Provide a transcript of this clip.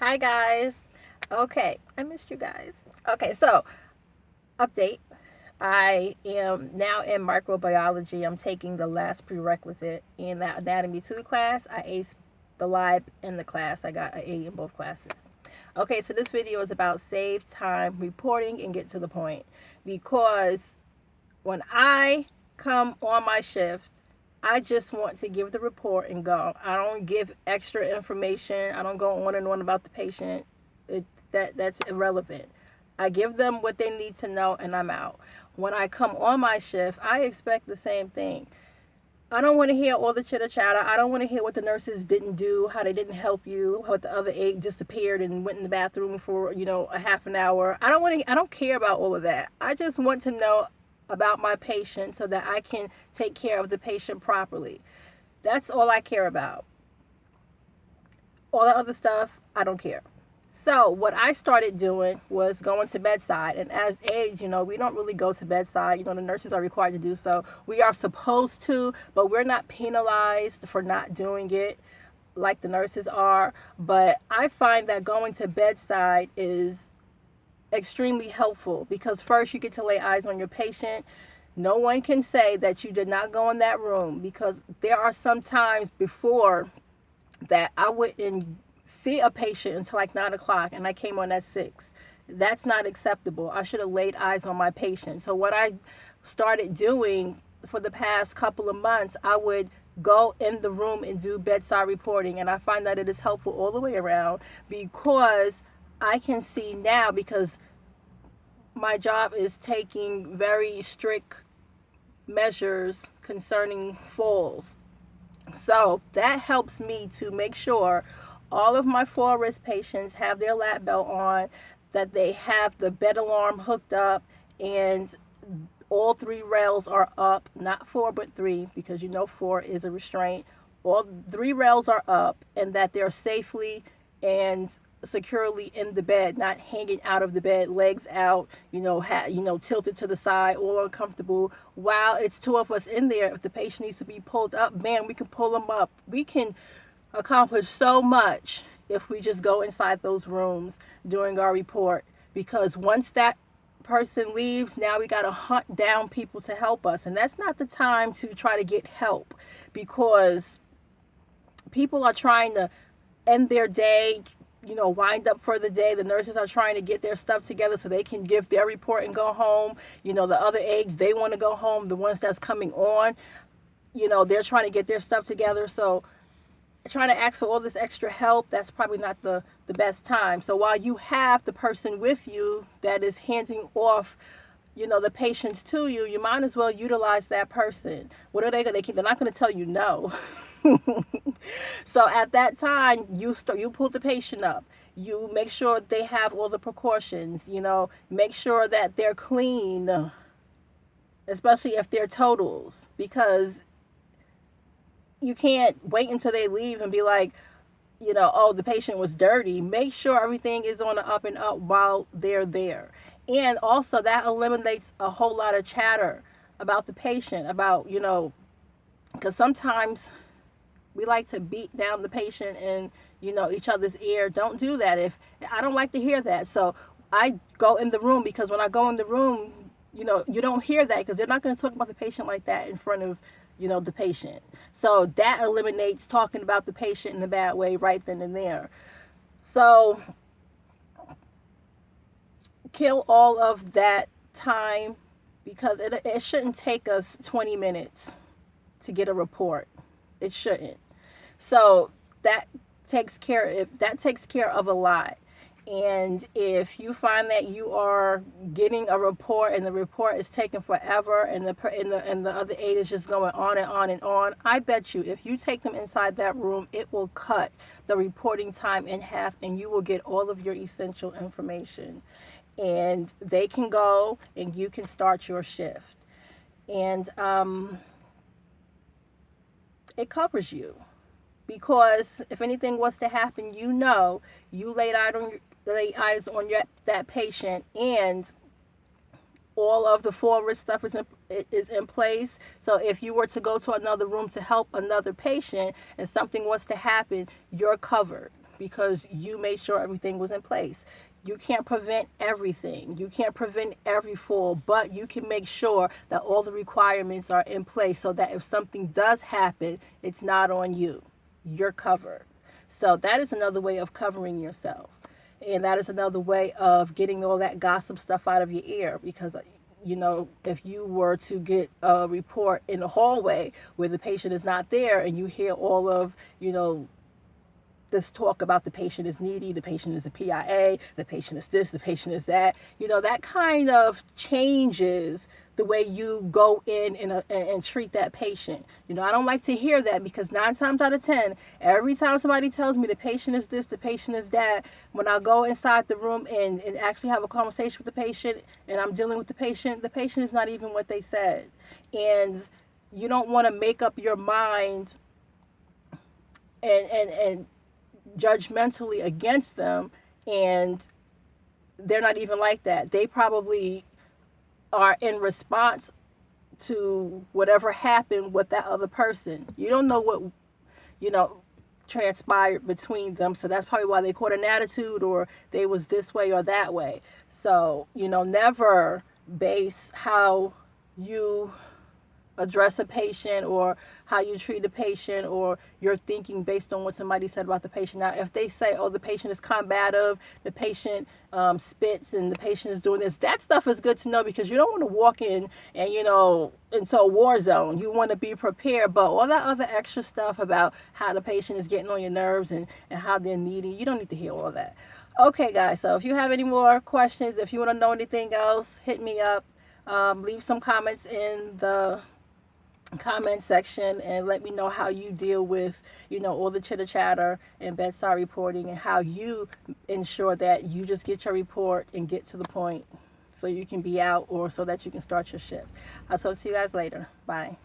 Hi guys. Okay, I missed you guys. Okay, so update. I am now in microbiology. I'm taking the last prerequisite in that anatomy 2 class. I aced the lab in the class. I got an A in both classes. Okay, so this video is about save time reporting and get to the point, because when I come on my shift, I just want to give the report and go. I don't give extra information. I don't go on and on about the patient. That's irrelevant. I give them what they need to know and I'm out. When I come on my shift, I expect the same thing. I don't want to hear all the chitter chatter. I don't want to hear what the nurses didn't do, how they didn't help you, how the other aide disappeared and went in the bathroom for, a half an hour. I don't care about all of that. I just want to know about my patient so that I can take care of the patient properly. That's all I care about. All the other stuff, I don't care. So what I started doing was going to bedside. And as aides, we don't really go to bedside. The nurses are required to do so. We are supposed to, but we're not penalized for not doing it like the nurses are. But I find that going to bedside is extremely helpful, because first you get to lay eyes on your patient. No one can say that you did not go in that room, because there are some times before that I wouldn't see a patient until like 9 o'clock and I came on at 6. That's not acceptable. I should have laid eyes on my patient. So what I started doing for the past couple of months, I would go in the room and do bedside reporting, and I find that it is helpful all the way around, because I can see now, because my job is taking very strict measures concerning falls. So that helps me to make sure all of my fall risk patients have their lap belt on, that they have the bed alarm hooked up, and all 3 rails are up, not 4 but 3, because 4 is a restraint. All 3 rails are up, and that they're safely and securely in the bed, not hanging out of the bed, legs out, tilted to the side, all uncomfortable. While it's 2 of us in there, if the patient needs to be pulled up, man, we can pull them up. We can accomplish so much if we just go inside those rooms during our report, because once that person leaves, now we got to hunt down people to help us, and that's not the time to try to get help, because people are trying to end their day, wind up for the day. The nurses are trying to get their stuff together so they can give their report and go home. The other aides, they want to go home. The ones that's coming on, they're trying to get their stuff together. So trying to ask for all this extra help, that's probably not the best time. So while you have the person with you that is handing off the patients to you, you might as well utilize that person. What are they going to keep? They're not going to tell you no. So at that time, you pull the patient up. You make sure they have all the precautions. Make sure that they're clean, especially if they're totals, because you can't wait until they leave and be like, oh, the patient was dirty. Make sure everything is on the up and up while they're there. And also that eliminates a whole lot of chatter about the patient, about, because sometimes we like to beat down the patient in, each other's ear. Don't do that. If I don't like to hear that. So I go in the room, because when I go in the room, you don't hear that, because they're not going to talk about the patient like that in front of the patient. So that eliminates talking about the patient in a bad way right then and there. So kill all of that time, because it shouldn't take us 20 minutes to get a report. It shouldn't. So that takes care of a lot. And if you find that you are getting a report and the report is taking forever, and the other aide is just going on and on and on, I bet you if you take them inside that room, it will cut the reporting time in half, and you will get all of your essential information. And they can go and you can start your shift. And it covers you, because if anything was to happen, you laid eyes on that patient, and all of the fall risk stuff is in place. So if you were to go to another room to help another patient and something was to happen, you're covered. because you made sure everything was in place. You can't prevent everything. You can't prevent every fall, but you can make sure that all the requirements are in place so that if something does happen, it's not on you. You're covered. So that is another way of covering yourself. And that is another way of getting all that gossip stuff out of your ear, because if you were to get a report in the hallway where the patient is not there and you hear all of, this talk about the patient is needy, the patient is a PIA, the patient is this, the patient is that, that kind of changes the way you go in and treat that patient. I don't like to hear that, because 9 times out of 10, every time somebody tells me the patient is this, the patient is that, when I go inside the room and actually have a conversation with the patient and I'm dealing with the patient is not even what they said. And you don't want to make up your mind and judgmentally against them, and they're not even like that. They probably are in response to whatever happened with that other person. You don't know what transpired between them, so that's probably why they caught an attitude, or they was this way or that way. So never base how you address a patient or how you treat a patient or your thinking based on what somebody said about the patient. Now, if they say, oh, the patient is combative, the patient spits, and the patient is doing this, that stuff is good to know, because you don't want to walk in and, into a war zone. You want to be prepared. But all that other extra stuff about how the patient is getting on your nerves and how they're needy, you don't need to hear all that. Okay, guys, so if you have any more questions, if you want to know anything else, hit me up. Leave some comments in the comment section and let me know how you deal with all the chitter chatter and bedside reporting, and how you ensure that you just get your report and get to the point so you can be out, or so that you can start your shift. I'll talk to you guys later. Bye.